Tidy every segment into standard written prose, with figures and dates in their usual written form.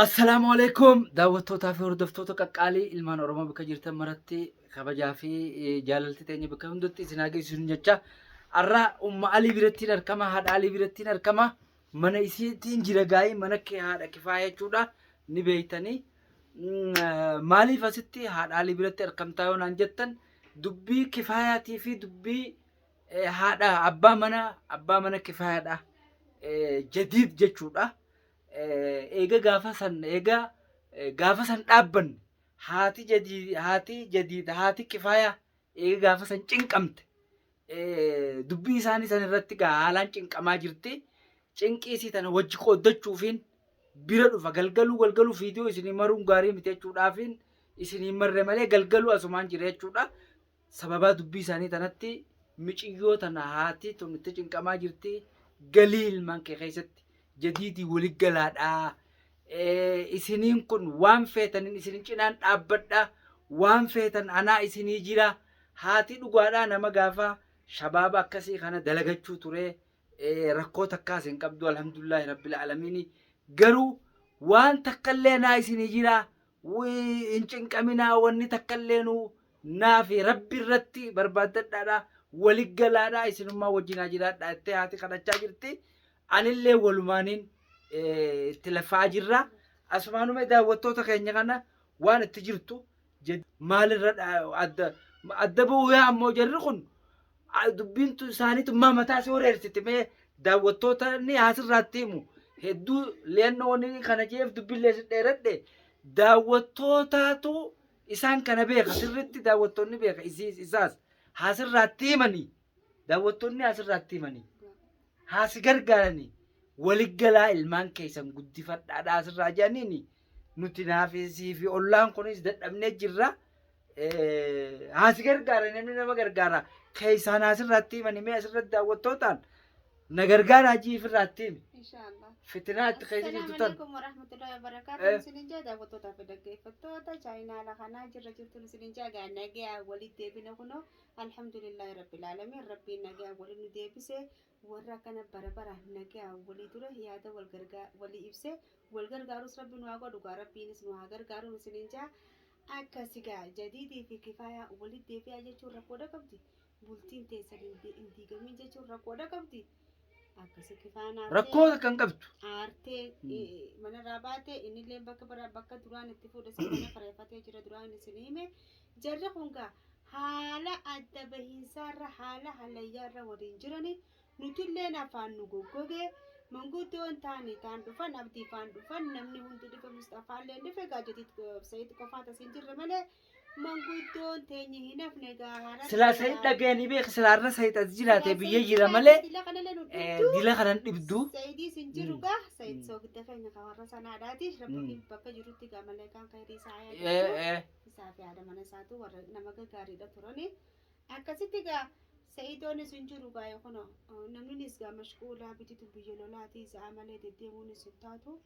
Assalaamu alaikum daawwattootaa fi hordoftoota qaqqaalii ilmaan Oromoo bakka jirtan maratti kabajaa fi jaalalti teenya bakka hundatti isin haa geessisu jecha har'a umma Alii birattiin argama haadha Alii birattiin argama mana isiitiin jira gaa'ii mana kee haadha kifaa jechuudha ni beeytanii maaliif asitti haadha Alii biratti argamtaa yoo naan jettan dubbii kifaayaatii fi dubbii haadha abbaa mana kifaayaadha jadiid jechuudha. Eega gaafa san dhaabbanne haati jadiida haati kifaaya eega gaafa san cinqamte dubbii isaanii san irratti haalaan cinqamaa jirti. Cinqii isii tana wajji qooddachuufiin bira dhufa galgaluu viidiyoo isinii maruun gaarii miti jechuudhaafiin isinii marre malee galgaluu asumaan jira jechuudha. Sababaa dubbii isaanii tanatti miciyyoo tana haati tun itti cinqamaa jirti. Galii ilmaan kee keessatti jadiidii walii galaadhaa. Isiniin kun waan feetaniin isinin cinaan dhaabbadha. Waan feetan anaa isinii jira. Haati dhugaadhaa nama gaafa shabaaba akkasii kana dalagachuu ture. Rakkoo takkaas hin qabdu alhamdulillahi rabbil aalamiin. Garuu waan takkallee anaa isinii jira. Hin cinqaminaa wanni takkallee naafi rabbi irratti barbaaddadhaadha. Walii galaadhaa isinummaa wajjinaa jiraadha jettee haati kadhachaa jirti. Anillee walumaaniin itti lafaa jirra. Asumaanuma daawwattoota keenya kana waan itti jirtu maalirra adda bu'uu ammoo jarri kun dubbiin isaaniitu mataa si wareersiti mee daawwattoota ni asirraatti himu hedduu leennoon kana jeef dubbillee si dheeradhe daawwattootaatu isaan kana beeka sirritti daawwattoonni beeka isaas asirraatti himanii daawwattoonni asirraatti himanii. Haasi gargaaranii waligalaa ilmaan keessan guddifadhaadhaa asirraa jedhaniini nuti naafisii fi ollaan kunis dadhabnee jirra. Haasi gargaara namni nama gargaara keessaan asirraatti himanii mee asirratti daawwattootaan na gargaaraa jiifirraatti himi. Fitinaa itti keessa jirtu tan. Assalamualaikum warahmatullahi wabarakatuh. Isinin jaa daawwattoota fi dhaggeeffattoota chaayinaala kanaa jirra jirtuun isinin jaa gaa nagaa walitti deebine kunoo alhamdulillahi rabbil aalamiin rabbiin nagaa waliin nu deebise warra kana bara nagaa walii ture yaada walii ibse wal gargaarus rabbi nu haa godhu gaa rabbiinis nu haa gargaaru isinin jaa akkasi gaa jadiidii fi kifaayaa walitti deebi'aa jechuun rakkoodha qabdi bultiin teessan hin diigamin jechuun rakkoodha qabdi. Rakkoo kan qabdu. Aartee mana raabaatee innillee bakka duraan itti fuudhee mana fareeffatee jira duraan isin hime jarri kun gaa haala adda bahiinsaarra haala halayyaarra waliin jirani nutillee afaan nu goggogee manguddoon taan dhufan abdii faan dhufan namni hundi dhufe Mustafaallee dhufe gaa jedhiti Sayid qofaa tasiin jirre malee manguddoon teenya hin hafne gaa silaa Sayid dhaga'anii beeka silaarra Sayid as jiraate biyya jira malee dila kanan dhibdu. Sayidii sin jiru gaa Sayid soogidda keenya kan warra sanaadhaati rabbiin bakka jirutti gaa malee kan kayrii isaa yaadatu isaa fi haadha mana isaatu warra nama gaggaariidha turani akkasitti gaa Sayidoon sin jiru gaa yokono namnis gaa mashquulaa bititu biyya lolaati isaa malee deddeemuunis hin taatu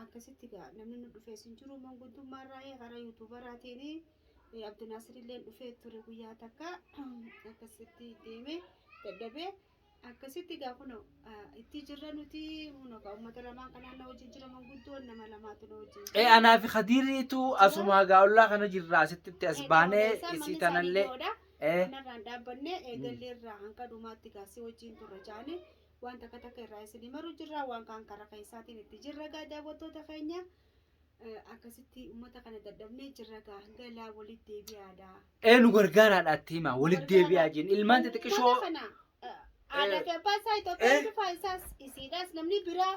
akkasitti gaa namni nu dhufee sin jiru manguddummaarraa karaa yuutuubaraatiin Abdinaasirillee dhufee ture guyyaa takka akkasitti deeme dadhabee akkasitti gaa kuno itti jirra nuti kuno gaa uummata lamaan kanaan na wajjin jira manguddoon nama lamaatu na wajjin. Anaa fi Khadiiriitu asuma gaa ollaa kana jirra asitti as baanee isii tanallee. Kanarraan dhaabbannee eegalleerraa hanga dhumaatti gaasii wajjin turre jaane waan takka irraa isinii maru jirra waan kaan karaa keessaatiin itti jirra gaa daawwattoota keenya. Akkasitti uummata kana dadhabnee jirra gaa galaa walitti deebi'aadha. Nu gargaaraadhaatti hima walitti deebi'aa jiru ilmaan xixiqqishoo. Aadaa fi abbaa isaa Itoophiyaa dhufa isaas isiidhaas namni biraa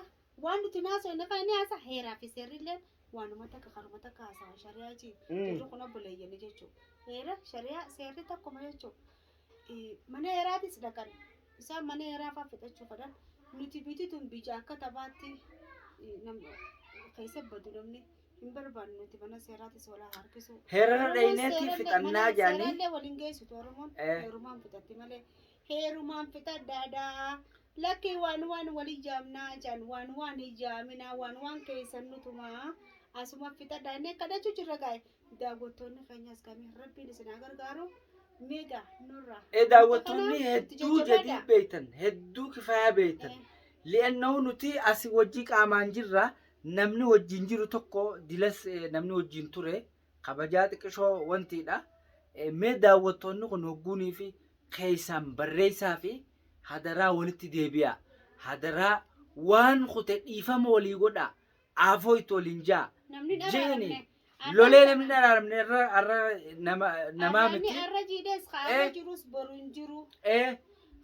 waan nuti naasoo inni kana ni haasa heeraa fi seerrillee waanuma takka kanuma takka haasawa shari'aa jiru jirru kun obboleeyyanii jechuudha. Heera shari'aa seerri takkuma jechuudha. Mana heeraatis dhaqan isaan mana heeraa fa'aa fixachuu fedhan nuti bitituun biyya akka taphaatti keessa badu namni hin barbaanne nuti mana seeraatis walaa harkisu. Heerana dhayneetti fixannaa jaanii. Seerallee waliin geessitu Oromoon heerumaan fixatti malee heerumaan fixadhaadhaa. Lakki waan walii jaamnaa jaan waan ijaaminaa waan keessan nutumaa asuma fixadhaa inni kadhachuu jirra gaa'e daawwattoonni keenyas kamii rabbiin isin haa gargaaru. Meegaa nurraa. Daawwattoonni hedduu jadii beektan hedduu kifaaya beektan li'annoo nuti asii wajjii qaamaan jirra namni wajjin jiru tokko dilas namni wajjin ture kabajaa xiqqishoo wantiidha. Mee daawwattoonni kun hogguunii fi keessaan barreessaa fi hadaraa walitti deebi'a. Hadaraa waan kute dhiifama walii godha. Afoo itti waliin jaa. Jeeni lolee namni dhararamne namaa miti. Arra jiidhes kaara jirus boru hin jiru.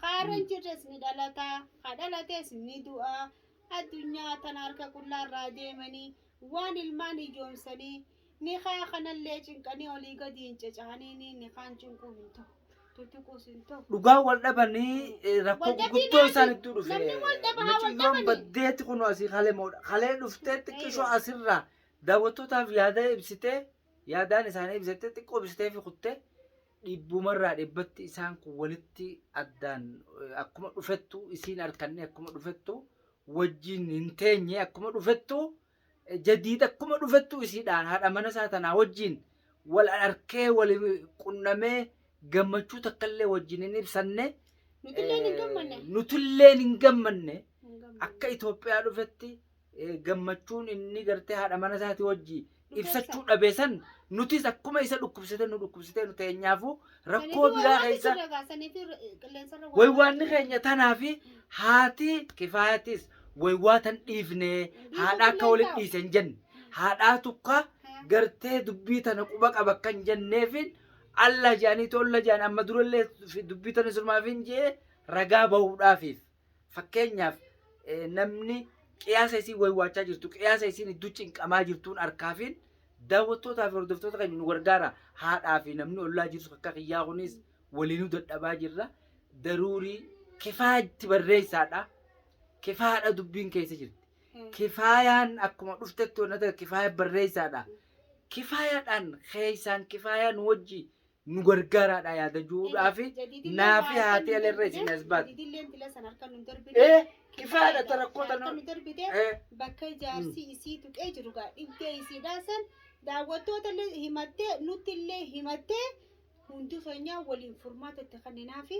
Kaara jirres ni dhalata. Kadhalates ni du'a. Addunyaa tana harka qullaarraa deemanii waan ilmaan ijoomsanii ni kaa kanallee cinqanii olii gadi hin cacahanii ni kaan cinquu hin ta'u. Tuttuquus hin ta'u. Dhugaa wal dhabanii rakkoo guguddoo isaanitti dhufe. Mucayyoon baddeetti kun asii kalee dhuftee xiqqishoo asirraa daawwattootaaf yaada ibsitee yaadaan isaanii ibsitee xiqqoo ibsitee fi kuttee dhibbumarraa dhibbatti isaan kun walitti addaan akkuma dhufettu isiin harkanne akkuma dhufettu wajjin hin teenye akkuma dhufettu jadiid akkuma dhufettu isiidhaan haadha mana isaa tanaa wajjin wal harkee wal qunnamee gammachuu takkallee wajjin hin ibsanne nutulleen hin gammanne akka Itoophiyaa dhufetti gammachuun inni gartee haadha mana isaati wajji ibsachuu dhabeessan nutis akkuma isa dhukkubsite nu dhukkubsite nu teenyaafu rakkoo biraa keessa way waan keenya tanaafi haati kifaayatis way waatan dhiifne haadha akka walitti dhiisen jenne haadhaa tukka gartee dubbii tana quba qaba kan jenneefin alla jaanii tolla jaan amma durallee dubbii tana sirmaafin jee ragaa bahuudhaafiif fakkeenyaaf namni qiyaasa isii way waachaa jirtu qiyaasa isiin iddoo cinqamaa jirtuun harkaafin daawwattootaa fi hordoftoota kan nu gargaara haadhaa fi namni ollaa jirtu akka qiyyaa kunis waliinuu dadhabaa jirra daruurii kifaayatti barreessaadha kifaadha dubbiin keessa jirti kifaayaan akkuma dhuftetti wannata kifaaya barreessaadha kifaayaadhaan keessaan kifaayaan wajji nu gargaaraadha yaada juudhaafi naafi haati alerra isin as baate kifaayadha tarakkoota bakka ijaarsi isii tuqee jiru gaa dhibdee isiidhaa san daawwattoota himattee nutti illee himattee hundi keenya waliin furmaata itti kenninaafi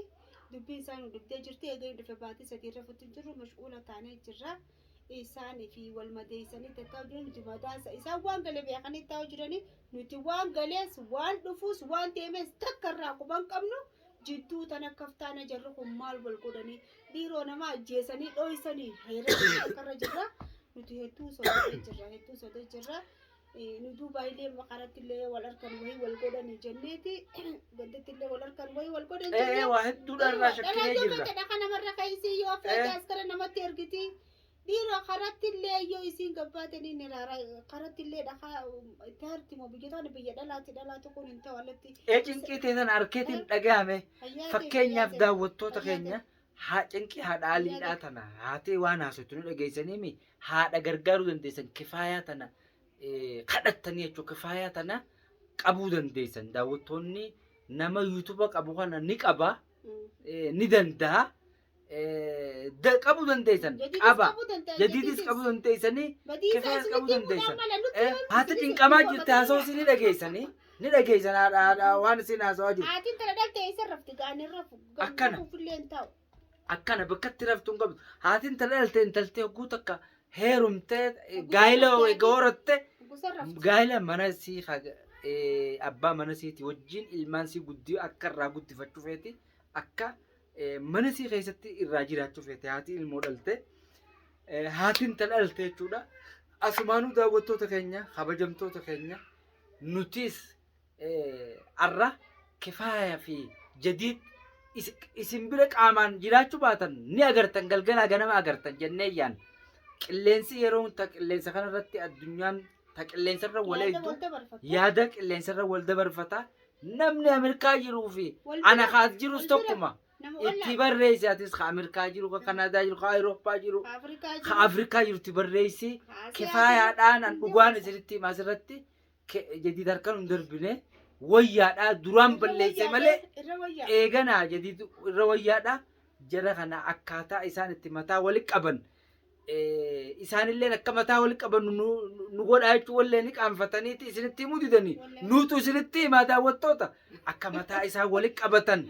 dubbiin isaa nu dhibdee jirti egaa dhufe baatii sadii irra fuutti jirru mashquula taanee jirra isaan fi wal madeessanii takka jiran nuti madaasa isaan waan galee beekanii taa'u jiranii nuti waan galees waan dhufuus waan deemes takka irraa quban qabnu jidduu tana kaftaana jarri kun maal wal godhanii dhiiroo nama ajjeesanii dho'isanii heeranii akkarra jirra nuti hedduu sodaa jirra nuti baay'ee maqaratti illee wal harkan wayii wal godhanii jenneeti gandatti illee wal harkan wayii wal godhan jenneeti waa hedduudhaan irraa shakkinee jirra dhaqa namarra kaayisii yoo feete askara namatti ergiti dhiiroo karatti illee yoo isiin gabbaatanii ni raara karatti illee dhaqa itti harti moo biyyatoonni biyya dhalaatu kun hin ta'u alatti cinqii teessan harkeetiin dhagahame fakkeenyaaf daawwattoota keenya haa cinqii haadha aliidhaa tana haatee waan haasoftu nu dhageessanii haadha gargaaruu dandeessan kifaayaa tana kadhattanii jechuun kifaayaa tana qabuu dandeessan daawwattoonni nama yuutuuba qabu kana ni qaba ni danda'a qabuu dandeessan qaba jadiidis qabuu dandeessanii kifaayaas qabuu dandeessan haati cinqamaa jirti haasawus ni dhageessanii ni dhageessan haadha waan isin haasawaa jirtu haatiin tana dhaltee isa rafti gaanii rafu akkana bakkatti raftuun qabdu haatiin tana dhaltee intaltee hogguu takka heerumtee gaa'ila horatte gaa'ila mana sii abbaa mana siiti wajjin ilmaan sii guddii akka irraa guddifachuu feeti akka mana sii keessatti irraa jiraachuu feete haati ilmoo dhalte haatiin tana dhalte jechuudha asumaanuu daawwattoota keenya kabajamtoota keenya nutis arra kifaaya fi jadiid isin bira qaamaan jiraachuu baatan ni agartan galgalaa ganama agartan jennee yaan qilleensi yeroo ta qilleensa kanarratti addunyaan ta qilleensarra wal eegdu yaada qilleensarra wal dabarfata namni Ameerikaa jiruu fi ana kaas jirus tokkuma itti barreessi atis ka Ameerikaa jiru ka Kanaadaa jiru ka Awurooppaa jiru ka Afrikaa jiru itti barreessi kifaayaadhaan an dhugaan isinitti asirratti jadiid harkaan hin darbine wayyaadhaa duraan balleesse malee eeganaa jadiid irra wayyaadhaa jara kana akkaataa isaan itti mataa walitti qaban isaanillee akka mataa walitti qaban nu godhaa jechuun wallee ni qaanfataniiti isinitti himuu didanii nuutu isinitti himaa daawwattoota akka mataa isaan walitti qabatan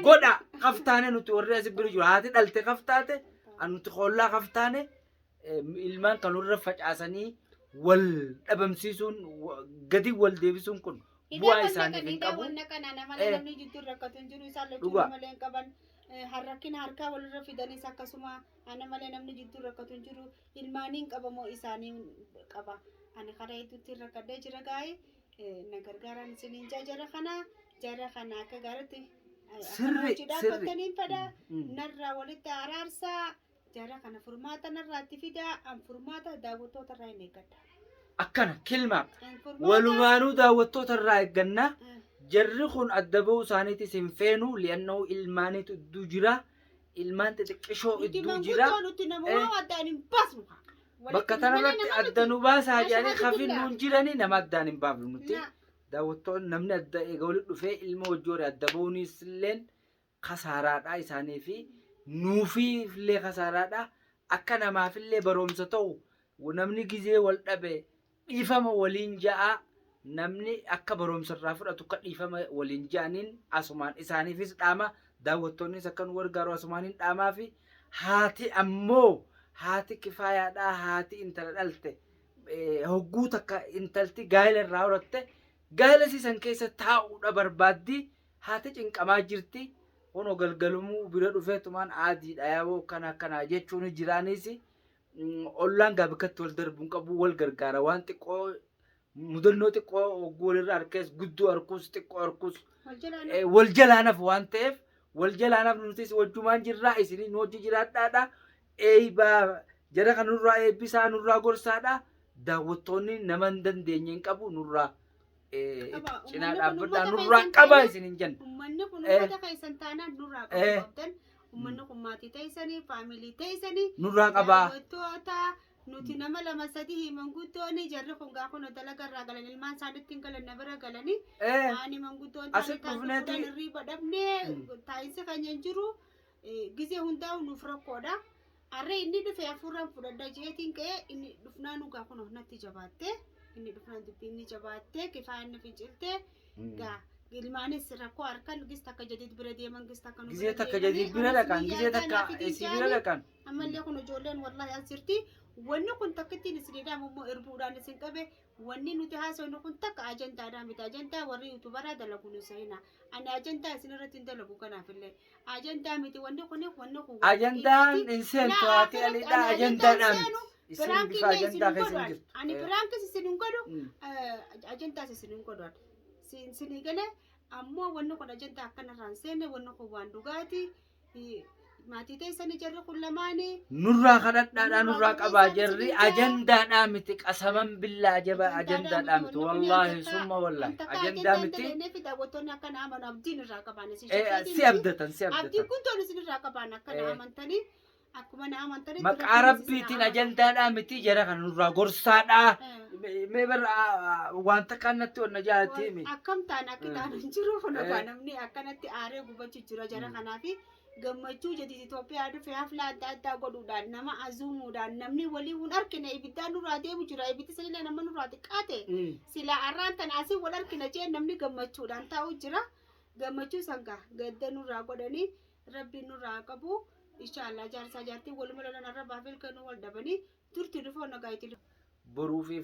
godha kaftaane nuti warri asii bira jiru haati dhalte kaftaate nuti hollaa kaftaane ilmaan kan irra facaasanii wal dhabamsiisuun gadi wal deebisuun kun bu'aa isaaniif hin qabu. Wanna kana namni jidduu rakkatu hin jiru isaan lachuu malee hin qaban. Harrakkina harkaa walirra fidanis akkasuma ana malee namni jidduu rakkatu hin jiru ilmaaniin qabamoo isaanii qaba. Ani karaa hedduutti rakkadhee jira gaa'ee na gargaaraan isiniin jara kana akka gaariitti dhaabbataniin fada narraa walitti araarsaa jara kana furmaata narraatti fidaa an furmaata daawwattoota irraa hin eeggadha. Akkana kilmaa walumaanuu daawwattoota irraa eeggannaa. Jarri kun adda bahuu isaaniitis hin feenu li'annoo ilmaaniitu iddoo jira ilmaan xixiqqishoo iddoo jira bakka tanarratti adda nu baasaa jedhanii kafin nuun jiranii nama addaan hin baafnu nuti daawwattoonni namni adda eega walitti dhufee ilma wajjoore adda bahuunis illeen kasaaraadha isaanii fi nuufii illee kasaaraadha akka namaafillee barumsa ta'u namni gizee wal dhabe dhiifama waliin ja'a. Namni akka barumsa irraa fudhatu akka dhiifama waliin ja'aniin asumaan isaaniifis dhaama daawwattoonnis akka nu gargaaru asumaaniin dhaamaa fi haati ammoo haati kifaayaadhaa haati intala dhalte hogguu takka intalti gaa'ela irraa horatte gaa'ela siisan keessa taa'uudha barbaaddi haati cinqamaa jirti kunoo galgalumuu bira dhufeetumaan aadiidha yaaboo kana jechuun jiraanis ollaan gaabikatti wal darbuun qabu wal gargaara waan xiqqoo. Mudannoo xiqqoo walirra harkees guddoo harkuus xiqqoo harkuus wal jalaanaaf waan ta'eef wal jalaanaaf nutis wajjumaan jirraa isinii nu hojii jiraadhaadha eeybaa jara kan nurraa eebbisaa nurraa gorsaadha daawwattoonni nama hin dandeenye hin qabu nurraa cinaa dhaabbadhaa nurraa qaba isiniin jenna. Uummanni kun uffata keessan taanaan nurraa qabu. Uummanni kun maatii ta'isanii faamilii ta'isanii nurraa qabaa. Nuti nama lama sadii manguddoonni jarri kun gaafa nu dalaga irraa galan ilmaan isaaniitti hin galan na bira galanii ani manguddoon taasisan hirriba dhabnee taa'insa kan hin jiru gizee hundaa'u nuuf rakkoodha. Harree inni dhufe hafuuraan fudhadha jeetiin ka'ee inni dhufnaan gaafa nu natti jabaattee inni dhufnaan dubbiin jabaattee kifaa inni finciltee gaa ilmaanis rakkoo harkan gis takka jadiit bira deeman gis takka nu gizee takka jadiit bira dhaqan gizee takka isii bira dhaqan ammallee kun ijoolleen wallahi as jirti. Wanni kun takka ittiin isiniidhaan immoo erbuudhaan isin qabe wanni nuti haasofnu kun takka ajandaadhaan miti ajandaa warri yuutubaraa dalaguun isaanii ani ajandaa isin irratti hin dalagu kanaafillee ajandaa miti wanni kun ajandaan hin seentu haati alidhaa ajandaadhaan miti isin bifa ajandaa keessa hin jirtu ani biraankas isin hin godhu ajandaas isin hin godhu isinii galee ammoo wanni kun ajandaa akkanarraan seenne wanni kun waan dhugaati. Maatii ta'isanii jarri kun lamaanii nurraa kadhadhaadhaa nurraa qabaa jarri ajandaadhaa miti qasaman billaa ajaba ajandaadhaa miti wallaahi summa wallaahi ajandaa miti daawwattoonni akkana amanu abdiin irraa qaban si abdatan abdiin guddoon isin irraa qaban akkana amantanii akkuma na amantanii maqaa rabbiitiin ajandaadhaa miti jara kan nurraa gorsaadhaa mee bara wanta kanatti onna jaalatii miti akkam ta'an akka ta'an hin jiru kun namni akkanatti aaree gubachuu jira jara kanaafi gammachuu jedhi Itoophiyaa dhufe hafla adda addaa godhuudhaan nama azuumuudhaan namni walii hun harkina ibiddaan nurraa deemu jira ibiddi sanillee nama nurraa xiqqaate sila arraan tan asii wal harkina jee namni gammachuudhaan taa'u jira gammachuu sangaa gadda nurraa godhanii rabbiin nurraa qabu inshallah jaarsaa jaartii waluma lolan arra baafil kanuu wal dhabanii turti dhufoo nagaa itti boruufi